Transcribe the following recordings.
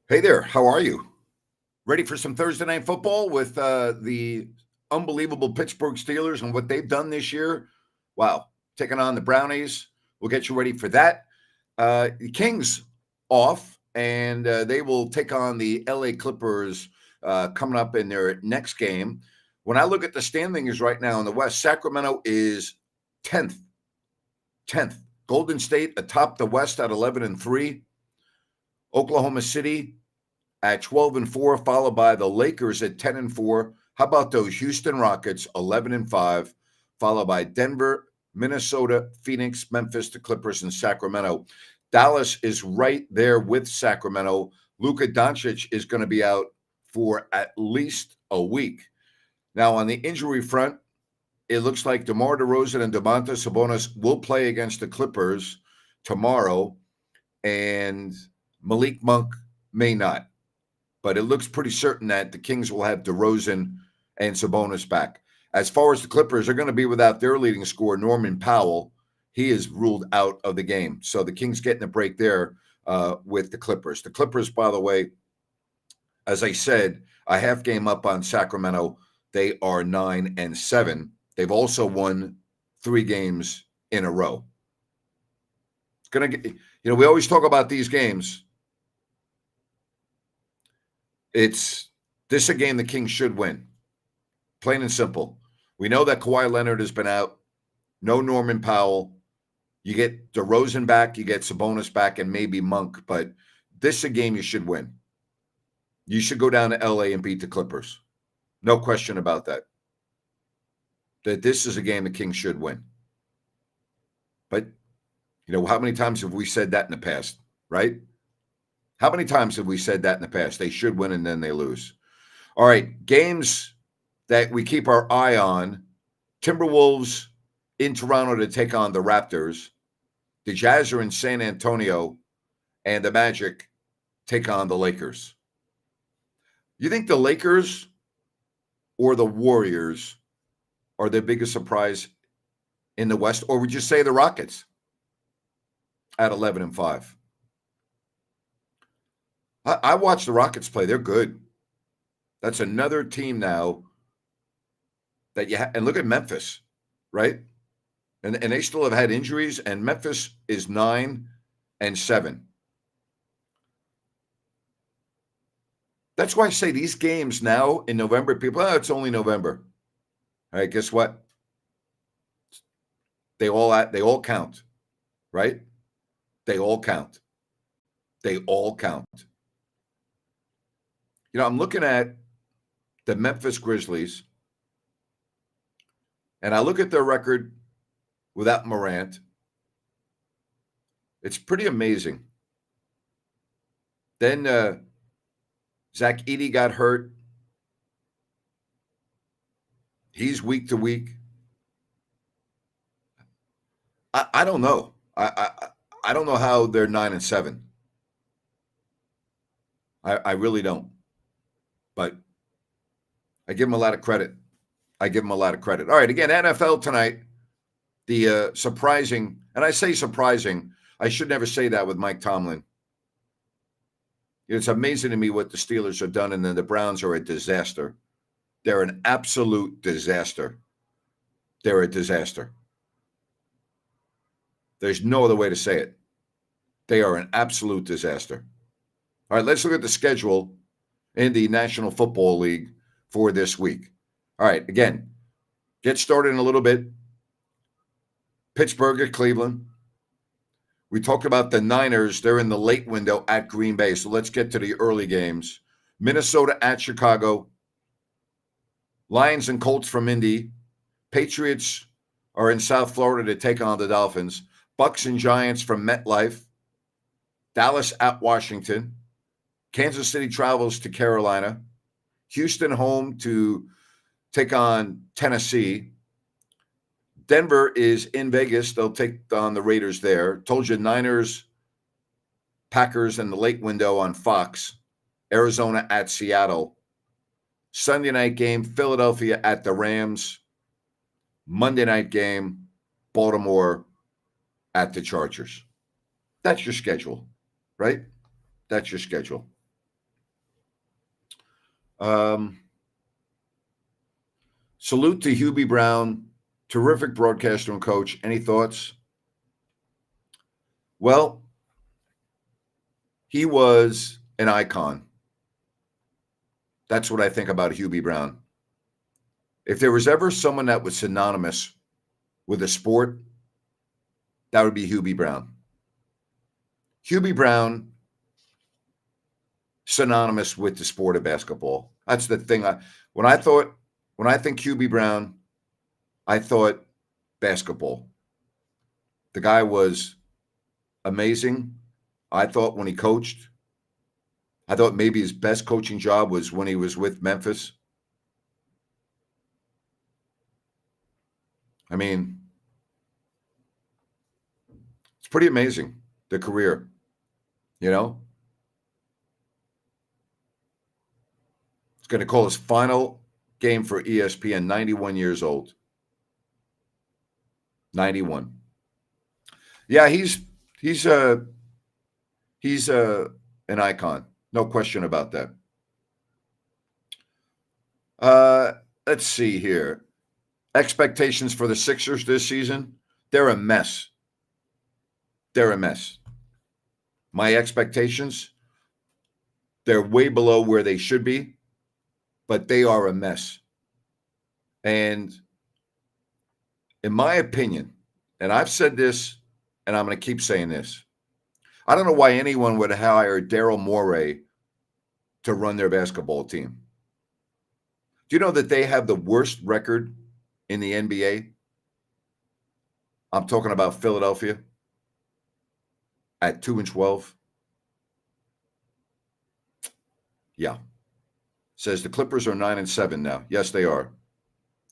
Hey there, how are you? Ready for some Thursday night football with the unbelievable Pittsburgh Steelers and what they've done this year? Wow, taking on the Brownies. We'll get you ready for that. The Kings off, and they will take on the LA Clippers coming up in their next game. When I look at the standings right now in the West, Sacramento is 10th. 10th. Golden State atop the West at 11-3. Oklahoma City at 12-4, followed by the Lakers at 10-4. How about those Houston Rockets, 11-5, followed by Denver, Minnesota, Phoenix, Memphis, the Clippers, and Sacramento. Dallas is right there with Sacramento. Luka Doncic is going to be out for at least a week. Now, on the injury front, it looks like DeMar DeRozan and Domantas Sabonis will play against the Clippers tomorrow, and Malik Monk may not. But it looks pretty certain that the Kings will have DeRozan and Sabonis back. As far as the Clippers, they're going to be without their leading scorer, Norman Powell. He is ruled out of the game. So the Kings getting a break there with the Clippers. The Clippers, by the way, as I said, a half game up on Sacramento. They are 9-7. They've also won 3 games in a row. It's going to get, we always talk about these games. This is a game the Kings should win. Plain and simple. We know that Kawhi Leonard has been out. No Norman Powell. You get DeRozan back, you get Sabonis back, and maybe Monk. But this is a game you should win. You should go down to LA and beat the Clippers. No question about that. That this is a game the Kings should win. But, how many times have we said that in the past, right? How many times have we said that in the past? They should win and then they lose. All right, games that we keep our eye on. Timberwolves in Toronto to take on the Raptors. The Jazz are in San Antonio, and the Magic take on the Lakers. You think the Lakers or the Warriors are the biggest surprise in the West, or would you say the Rockets at 11-5? I watch the Rockets play. They're good. That's another team now that and look at Memphis, right? And they still have had injuries, and Memphis is 9-7. That's why I say these games now in November, people, it's only November. All right, guess what? They all count, right? They all count. They all count. I'm looking at the Memphis Grizzlies, and I look at their record without Morant. It's pretty amazing. Then Zach Edey got hurt. He's week to week. I don't know. I don't know how they're 9-7. I really don't. But I give them a lot of credit. All right, again, NFL tonight. The surprising, and I say surprising, I should never say that with Mike Tomlin. It's amazing to me what the Steelers have done, and then the Browns are a disaster. They're an absolute disaster. They're a disaster. There's no other way to say it. They are an absolute disaster. All right, let's look at the schedule in the National Football League for this week. All right, again, get started in a little bit. Pittsburgh at Cleveland. We talked about the Niners. They're in the late window at Green Bay. So let's get to the early games. Minnesota at Chicago. Lions and Colts from Indy. Patriots are in South Florida to take on the Dolphins. Bucks and Giants from MetLife. Dallas at Washington. Kansas City travels to Carolina. Houston home to take on Tennessee. Denver is in Vegas. They'll take on the Raiders there. Told you Niners, Packers in the late window on Fox. Arizona at Seattle. Sunday night game, Philadelphia at the Rams. Monday night game, Baltimore at the Chargers. That's your schedule, right? That's your schedule. Salute to Hubie Brown, terrific broadcaster and coach. Any thoughts? Well, he was an icon. That's what I think about Hubie Brown. If there was ever someone that was synonymous with a sport, that would be Hubie Brown. Hubie Brown, synonymous with the sport of basketball. That's the thing. When I think Hubie Brown, I thought basketball. The guy was amazing. I thought when he coached, I thought maybe his best coaching job was when he was with Memphis. I mean, it's pretty amazing, the career, you know? He's going to call his final game for ESPN, 91 years old. 91. Yeah, he's an icon. No question about that. Let's see here. Expectations for the Sixers this season, they're a mess. They're a mess. My expectations, they're way below where they should be, but they are a mess. And in my opinion, and I've said this, and I'm going to keep saying this, I don't know why anyone would hire Daryl Morey to run their basketball team. Do you know that they have the worst record in the NBA? I'm talking about Philadelphia at 2-12. Yeah. Says the Clippers are 9-7 now. Yes, they are.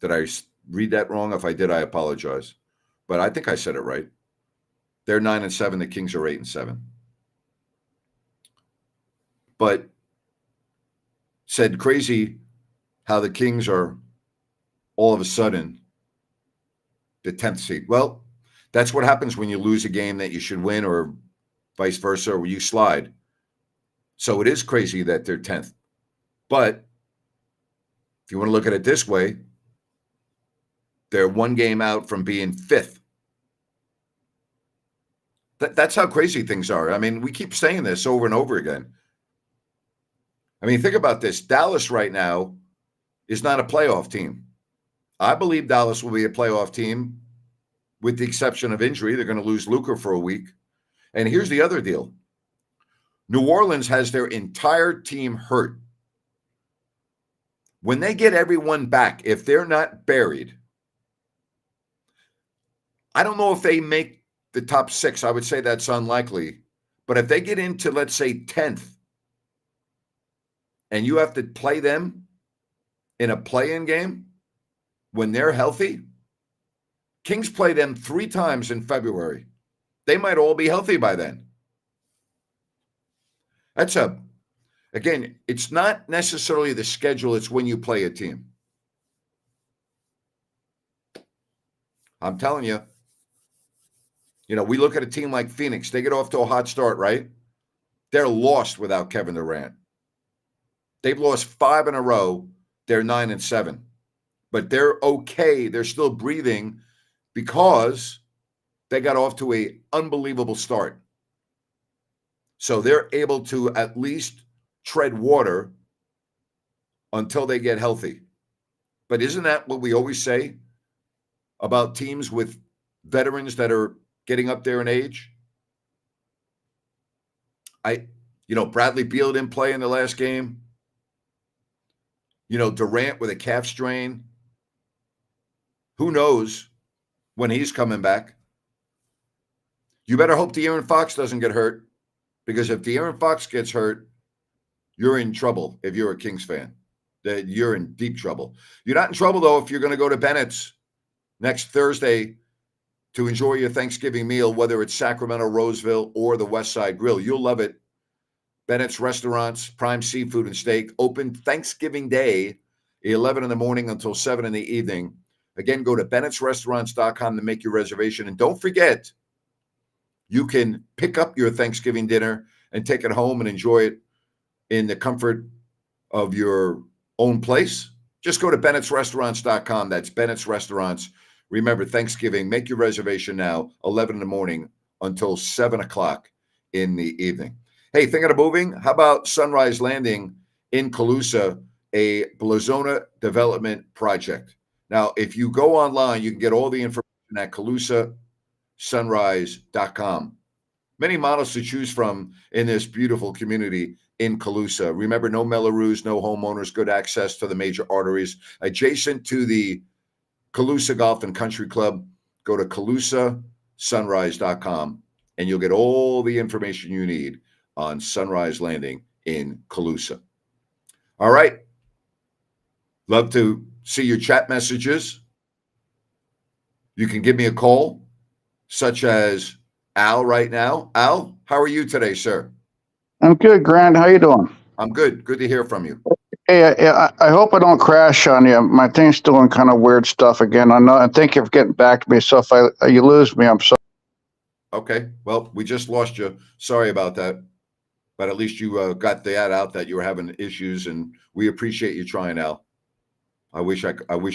Did I read that wrong? If I did, I apologize. But I think I said it right. They're 9-7. The Kings are 8-7. But said crazy how the Kings are all of a sudden the 10th seed. Well, that's what happens when you lose a game that you should win, or vice versa, or you slide. So it is crazy that they're 10th. But if you want to look at it this way, they're one game out from being 5th. That's how crazy things are. I mean, we keep saying this over and over again. I mean, think about this. Dallas right now is not a playoff team. I believe Dallas will be a playoff team with the exception of injury. They're going to lose Luka for a week. And here's the other deal. New Orleans has their entire team hurt. When they get everyone back, if they're not buried, I don't know if they make the top 6. I would say that's unlikely. But if they get into, let's say, 10th, and you have to play them in a play-in game when they're healthy, Kings play them 3 times in February. They might all be healthy by then. Again, it's not necessarily the schedule, it's when you play a team. I'm telling you, we look at a team like Phoenix. They get off to a hot start, right? They're lost without Kevin Durant. They've lost 5 in a row. They're 9-7. But they're okay. They're still breathing because they got off to an unbelievable start. So they're able to at least tread water until they get healthy. But isn't that what we always say about teams with veterans that are getting up there in age? Bradley Beal didn't play in the last game. Durant with a calf strain. Who knows when he's coming back? You better hope De'Aaron Fox doesn't get hurt, because if De'Aaron Fox gets hurt, you're in trouble if you're a Kings fan. That you're in deep trouble. You're not in trouble, though, if you're going to go to Bennett's next Thursday to enjoy your Thanksgiving meal, whether it's Sacramento, Roseville, or the West Side Grill. You'll love it. Bennett's Restaurants, Prime Seafood and Steak, open Thanksgiving Day, 11 in the morning until 7 in the evening. Again, go to bennettsrestaurants.com to make your reservation. And don't forget, you can pick up your Thanksgiving dinner and take it home and enjoy it in the comfort of your own place, just go to Bennett'sRestaurants.com. That's Bennett's Restaurants. Remember, Thanksgiving, make your reservation now, 11 in the morning until 7 o'clock in the evening. Hey, thinking of moving? How about Sunrise Landing in Colusa, a Blazona development project? Now, if you go online, you can get all the information at ColusaSunrise.com. Many models to choose from in this beautiful community in Colusa. Remember, no Melrose, no homeowners, good access to the major arteries. Adjacent to the Colusa Golf and Country Club, go to ColusaSunrise.com and you'll get all the information you need on Sunrise Landing in Colusa. All right. Love to see your chat messages. You can give me a call, such as Al right now. Al, how are you today, sir? I'm good, Grant. How you doing? I'm good. Good to hear from you. Hey, I hope I don't crash on you. My thing's doing kind of weird stuff again. I thank you for getting back to me. So if you lose me, I'm sorry. Okay. Well, we just lost you. Sorry about that. But at least you got that out that you were having issues, and we appreciate you trying, Al. I wish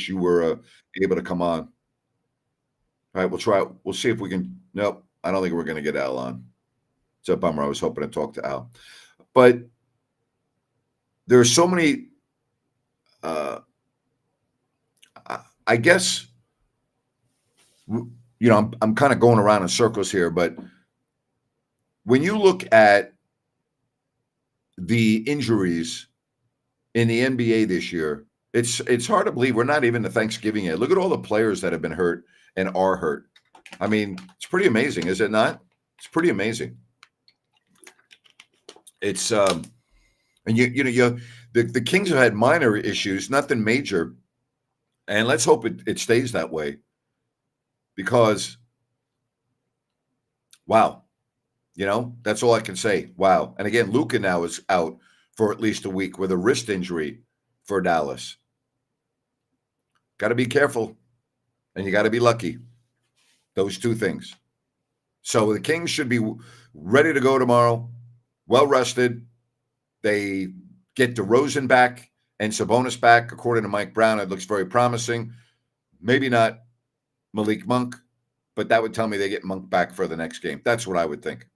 you were able to come on. All right, we'll try. We'll see if we can. Nope, I don't think we're going to get Al on. It's a bummer. I was hoping to talk to Al, but there are so many. I guess I'm kind of going around in circles here, but when you look at the injuries in the NBA this year, it's hard to believe we're not even to Thanksgiving yet. Look at all the players that have been hurt and are hurt. I mean, it's pretty amazing, is it not? It's pretty amazing. It's and the Kings have had minor issues, nothing major, and let's hope it stays that way. Because, wow, that's all I can say. Wow. And again, Luka now is out for at least a week with a wrist injury for Dallas. Got to be careful, and you got to be lucky. Those two things. So the Kings should be ready to go tomorrow, well rested. They get DeRozan back and Sabonis back. According to Mike Brown, it looks very promising. Maybe not Malik Monk, but that would tell me they get Monk back for the next game. That's what I would think.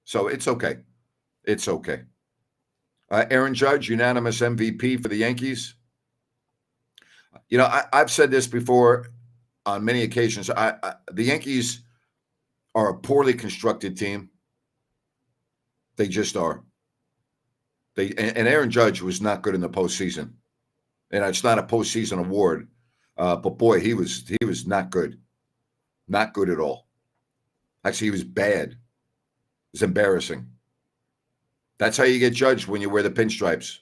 So it's okay. It's okay. Aaron Judge, unanimous MVP for the Yankees. I've said this before on many occasions. The Yankees are a poorly constructed team. They just are. And Aaron Judge was not good in the postseason. And it's not a postseason award, but boy, he was not good. Not good at all. Actually, he was bad. It was embarrassing. That's how you get judged when you wear the pinstripes.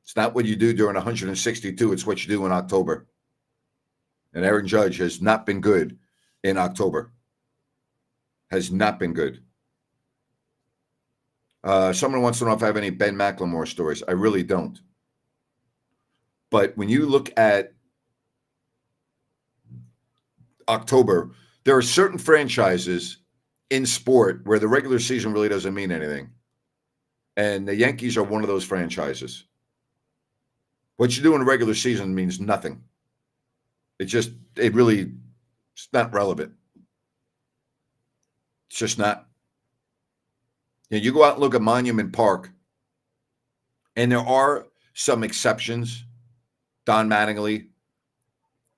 It's not what you do during 162. It's what you do in October. And Aaron Judge has not been good in October. Has not been good. Someone wants to know if I have any Ben McLemore stories. I really don't. But when you look at October, there are certain franchises in sport where the regular season really doesn't mean anything. And the Yankees are one of those franchises. What you do in the regular season means nothing. It's not relevant. It's just not. You go out and look at Monument Park, and there are some exceptions. Don Mattingly,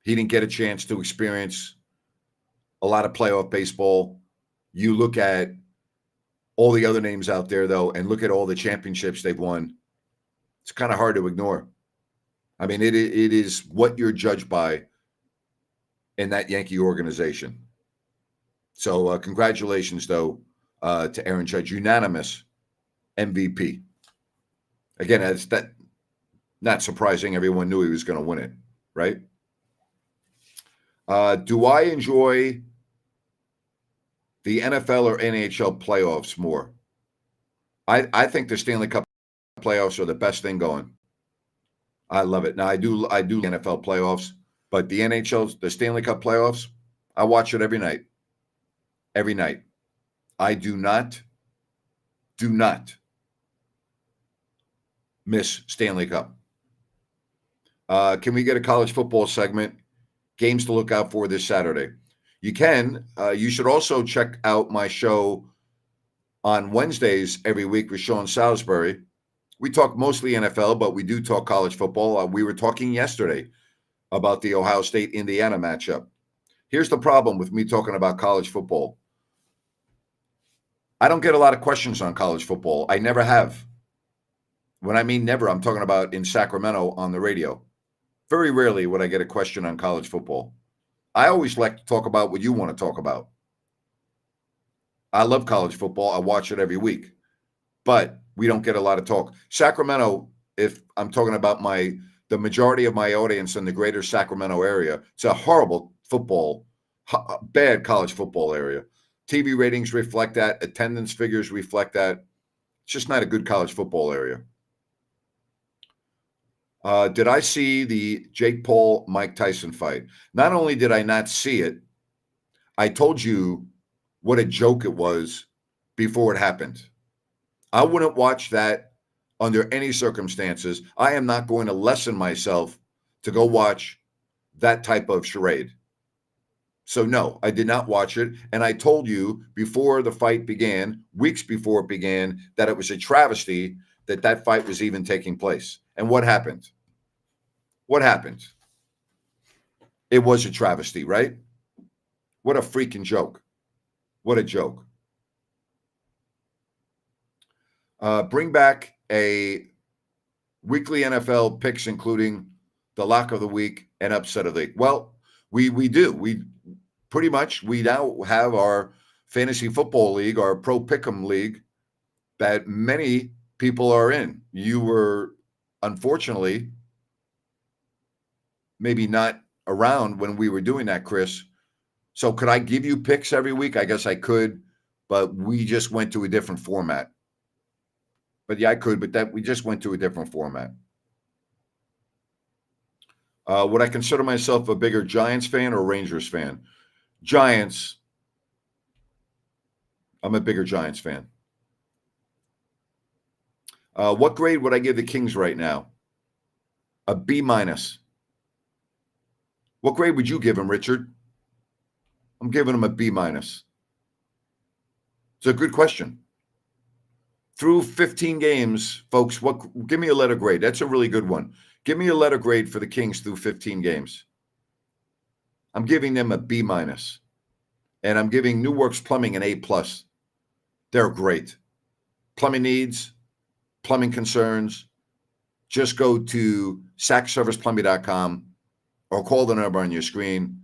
he didn't get a chance to experience a lot of playoff baseball. You look at all the other names out there, though, and look at all the championships they've won. It's kind of hard to ignore. I mean, it is what you're judged by in that Yankee organization. So congratulations, though, to Aaron Judge, unanimous MVP. Again, it's not surprising. Everyone knew he was going to win it, right? Do I enjoy the NFL or NHL playoffs more? I think the Stanley Cup playoffs are the best thing going. I love it. Now I do NFL playoffs, but the NHL, the Stanley Cup playoffs, I watch it every night. Every night. I do not miss Stanley Cup. Can we get a college football segment? Games to look out for this Saturday. You can. You should also check out my show on Wednesdays every week with Sean Salisbury. We talk mostly NFL, but we do talk college football. We were talking yesterday about the Ohio State-Indiana matchup. Here's the problem with me talking about college football. I don't get a lot of questions on college football. I never have. When I mean never, I'm talking about in Sacramento on the radio. Very rarely would I get a question on college football. I always like to talk about what you want to talk about. I love college football. I watch it every week. But we don't get a lot of talk. Sacramento, if I'm talking about the majority of my audience in the greater Sacramento area, it's a horrible bad college football area. TV ratings reflect that. Attendance figures reflect that. It's just not a good college football area. Did I see the Jake Paul-Mike Tyson fight? Not only did I not see it, I told you what a joke it was before it happened. I wouldn't watch that under any circumstances. I am not going to lessen myself to go watch that type of charade. So no, I did not watch it. And I told you before the fight began, weeks before it began, that it was a travesty that fight was even taking place. And what happened? What happened? It was a travesty, right? What a freaking joke. What a joke. Bring back a weekly NFL picks, including the lock of the week and upset of the week. Well, we do. We pretty much, we now have our fantasy football league, our pro pick'em league that many people are in. You were, unfortunately, maybe not around when we were doing that, Chris. So could I give you picks every week? I guess I could, but we just went to a different format. But yeah, I could, but we just went to a different format. Would I consider myself a bigger Giants fan or Rangers fan? Giants. I'm a bigger Giants fan. What grade would I give the Kings right now? A B-. What grade would you give them, Richard? I'm giving them a B-. It's a good question. Through 15 games, folks, give me a letter grade. That's a really good one. Give me a letter grade for the Kings through 15 games. I'm giving them a B-. And I'm giving New Works Plumbing an A+. They're great. Plumbing needs, plumbing concerns, just go to sackserviceplumbing.com or call the number on your screen.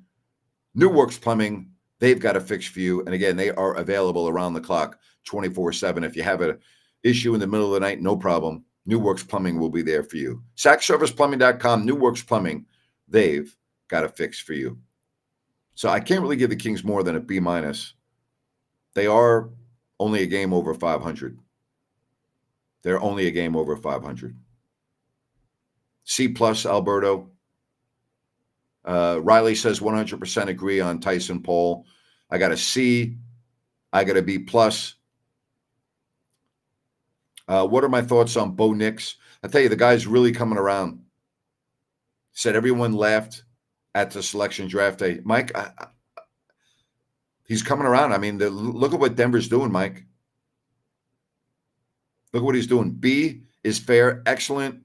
New Works Plumbing, they've got a fix for you. And again, they are available around the clock, 24/7. If you have an issue in the middle of the night, no problem. New Works Plumbing will be there for you. sackserviceplumbing.com, New Works Plumbing, they've got a fix for you. So I can't really give the Kings more than a B-. They are only a game over 500. They're only a game over 500. C+, Alberto. Riley says 100% agree on Tyson Paul. I got a C. I got a B+. What are my thoughts on Bo Nix? I tell you, the guy's really coming around. Said everyone laughed at the selection draft day. Mike, he's coming around. I mean, look at what Denver's doing, Mike. Look at what he's doing. B is fair. Excellent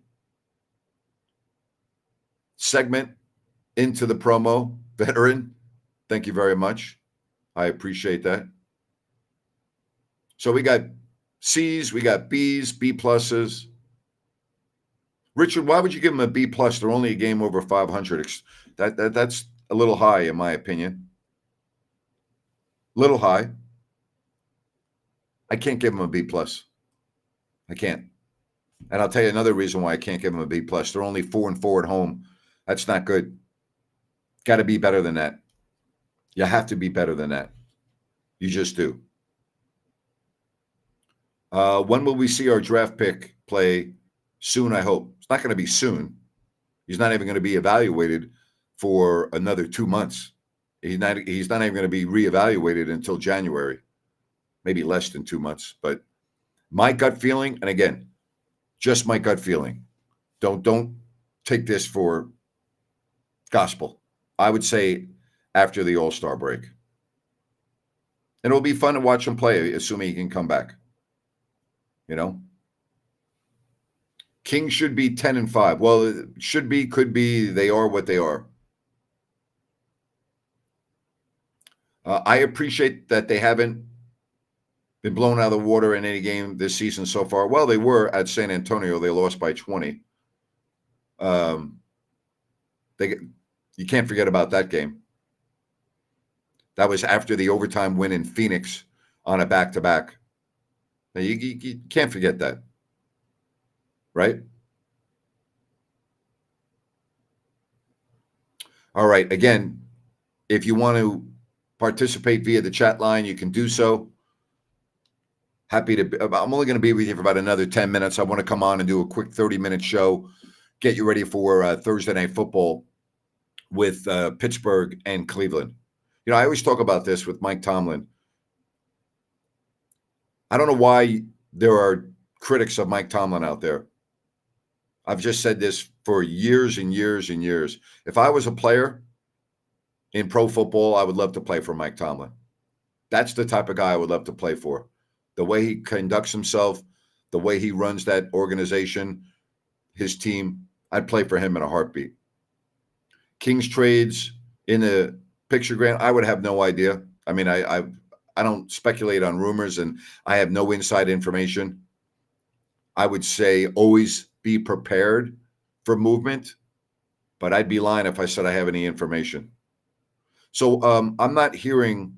segment into the promo. Veteran, thank you very much. I appreciate that. So we got C's, we got B's, B+. Richard, why would you give them a B+? They're only a game over 500. That's a little high, in my opinion. Little high. I can't give them a B+. I can't. And I'll tell you another reason why I can't give them a B+. They're only 4-4 at home. That's not good. Got to be better than that. You have to be better than that. You just do. When will we see our draft pick play? Soon, I hope. It's not going to be soon. He's not even going to be evaluated for another 2 months. He's not even going to be reevaluated until January, maybe less than 2 months. But my gut feeling, and again, just my gut feeling. Don't take this for gospel. I would say after the All-Star break. And it'll be fun to watch him play, assuming he can come back. You know? Kings should be 10-5. Well, it should be, could be. They are what they are. I appreciate that they haven't been blown out of the water in any game this season so far. Well, they were at San Antonio. They lost by 20. You can't forget about that game. That was after the overtime win in Phoenix on a back-to-back. You can't forget that, right? All right. Again, if you want to participate via the chat line, you can do so. Happy to. I'm only going to be with you for about another 10 minutes. I want to come on and do a quick 30-minute show, get you ready for Thursday Night Football with Pittsburgh and Cleveland. You know, I always talk about this with Mike Tomlin. I don't know why there are critics of Mike Tomlin out there. I've just said this for years and years and years. If I was a player in pro football, I would love to play for Mike Tomlin. That's the type of guy I would love to play for. The way he conducts himself, the way he runs that organization, his team, I'd play for him in a heartbeat. Kings trades in the picture, Grant, I would have no idea. I mean, I don't speculate on rumors, and I have no inside information. I would say always be prepared for movement, but I'd be lying if I said I have any information. So I'm not hearing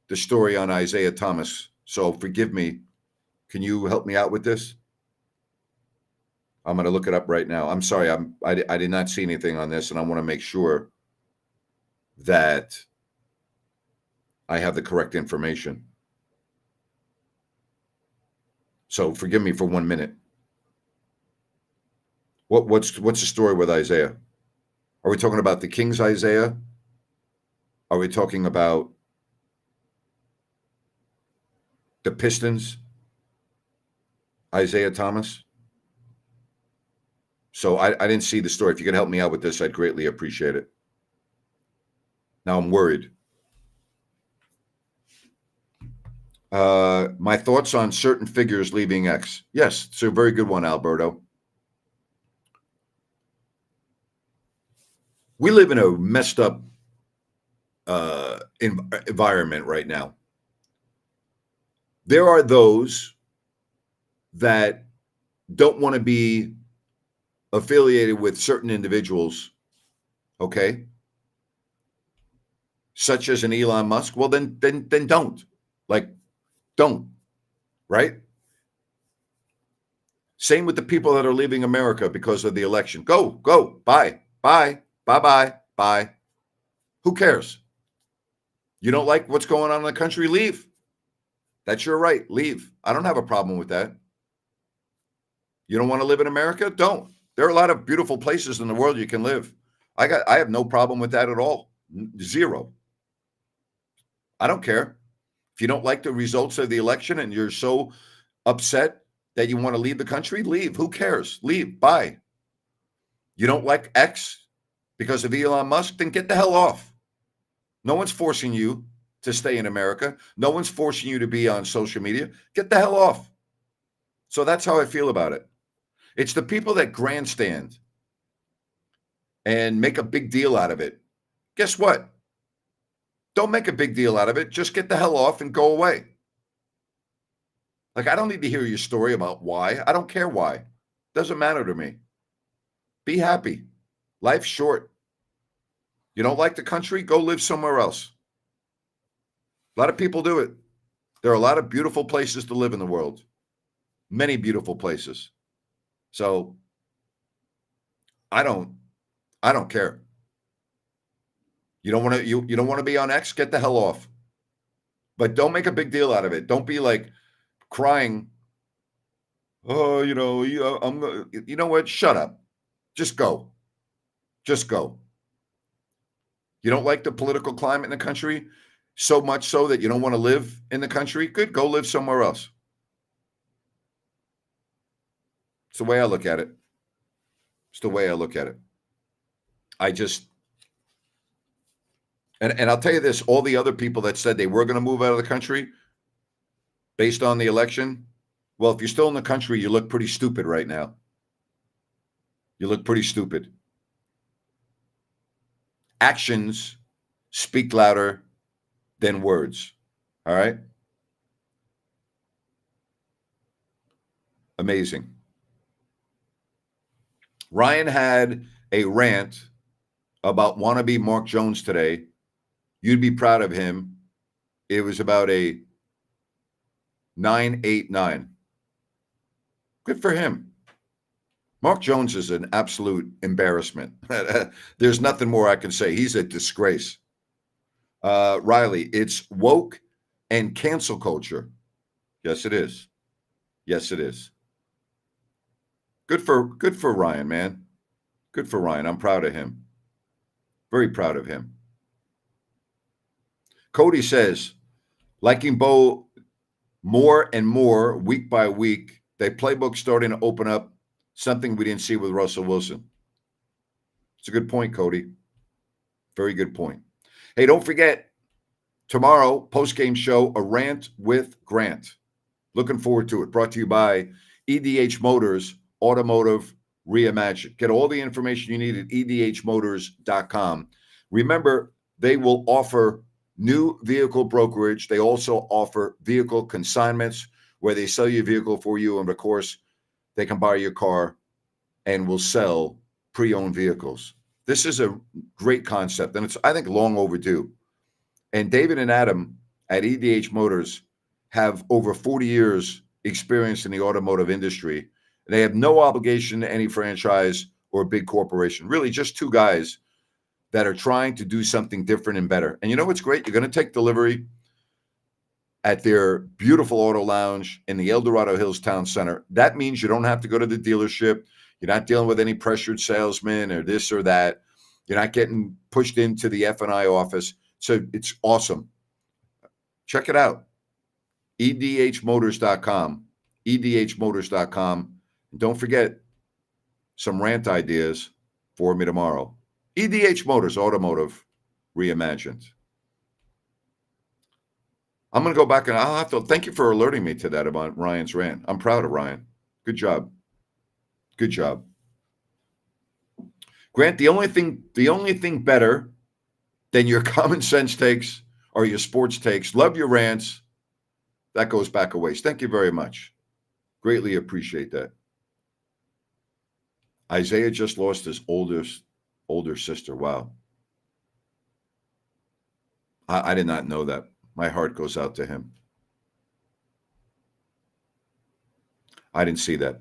the story on Isaiah Thomas, so forgive me. Can you help me out with this? I'm going to look it up right now. I'm sorry, I did not see anything on this, and I want to make sure that I have the correct information. So forgive me for 1 minute. What's the story with Isaiah? Are we talking about the Kings Isaiah? Are we talking about the Pistons Isaiah Thomas? So I didn't see the story. If you could help me out with this, I'd greatly appreciate it. Now I'm worried. My thoughts on certain figures leaving X. Yes, it's a very good one, Alberto. We live in a messed up environment right now. There are those that don't want to be affiliated with certain individuals, okay? Such as an Elon Musk. Well, then don't. Like, don't, right? Same with the people that are leaving America because of the election. Go, bye. Who cares? You don't like what's going on in the country? Leave. That's your right. Leave. I don't have a problem with that. You don't want to live in America? Don't. There are a lot of beautiful places in the world you can live. I have no problem with that at all. Zero. I don't care. If you don't like the results of the election and you're so upset that you want to leave the country, leave. Who cares? Leave. Bye. You don't like X because of Elon Musk? Then get the hell off. No one's forcing you to stay in America. No one's forcing you to be on social media. Get the hell off. So that's how I feel about it. It's the people that grandstand and make a big deal out of it. Guess what? Don't make a big deal out of it. Just get the hell off and go away. Like, I don't need to hear your story about why. I don't care why. Doesn't matter to me. Be happy. Life's short. You don't like the country? Go live somewhere else. A lot of people do it. There are a lot of beautiful places to live in the world. Many beautiful places. So I don't care. You don't want to you don't want to be on X? Get the hell off. But don't make a big deal out of it. Don't be like crying. Oh, you know what? Shut up. Just go. Just go. You don't like the political climate in the country so much so that you don't want to live in the country? Good. Go live somewhere else. It's the way I look at it. It's the way I look at it. I just, and I'll tell you this, all the other people that said they were going to move out of the country based on the election, well, if you're still in the country, you look pretty stupid right now. You look pretty stupid. Actions speak louder than words. All right? Amazing. Ryan had a rant about wannabe Mark Jones today. You'd be proud of him. It was about a 989. Good for him. Mark Jones is an absolute embarrassment. There's nothing more I can say. He's a disgrace. Riley, it's woke and cancel culture. Yes, it is. Yes, it is. Good for Ryan, man. Good for Ryan. I'm proud of him. Very proud of him. Cody says, liking Bo more and more week by week. They playbook starting to open up, something we didn't see with Russell Wilson. It's a good point, Cody. Very good point. Hey, don't forget, tomorrow, post-game show, A Rant with Grant. Looking forward to it. Brought to you by EDH Motors, Automotive Reimagined. Get all the information you need at edhmotors.com. Remember, they will offer new vehicle brokerage. They also offer vehicle consignments where they sell your vehicle for you. And of course, they can buy your car and will sell pre-owned vehicles. This is a great concept, and it's, I think, long overdue. And David and Adam at EDH Motors have over 40 years experience in the automotive industry. They have no obligation to any franchise or big corporation, really just two guys that are trying to do something different and better. And you know what's great? You're going to take delivery at their beautiful auto lounge in the El Dorado Hills Town Center. That means you don't have to go to the dealership. You're not dealing with any pressured salesman or this or that. You're not getting pushed into the F&I office. So it's awesome. Check it out. edhmotors.com. edhmotors.com. And don't forget some rant ideas for me tomorrow. EDH Motors, Automotive Reimagined. I'm going to go back and I'll have to thank you for alerting me to that about Ryan's rant. I'm proud of Ryan. Good job. Good job. Grant, the only thing better than your common sense takes or your sports takes, love your rants. That goes back a ways. Thank you very much. Greatly appreciate that. Isaiah just lost his older sister. Wow. I did not know that. My heart goes out to him. I didn't see that.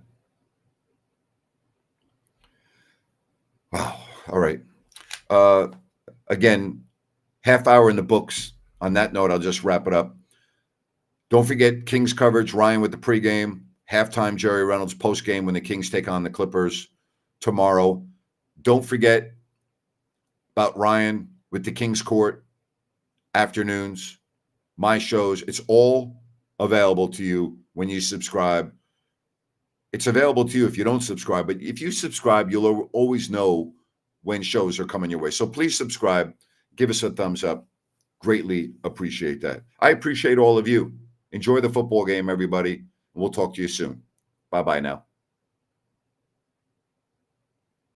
Wow. All right. Again, half hour in the books. On that note, I'll just wrap it up. Don't forget Kings coverage, Ryan with the pregame, halftime Jerry Reynolds postgame when the Kings take on the Clippers tomorrow. Don't forget about Ryan with the Kings Court afternoons, my shows. It's all available to you when you subscribe. It's available to you if you don't subscribe, but if you subscribe, you'll always know when shows are coming your way. So please subscribe. Give us a thumbs up. Greatly appreciate that. I appreciate all of you. Enjoy the football game, everybody. We'll talk to you soon. Bye-bye now.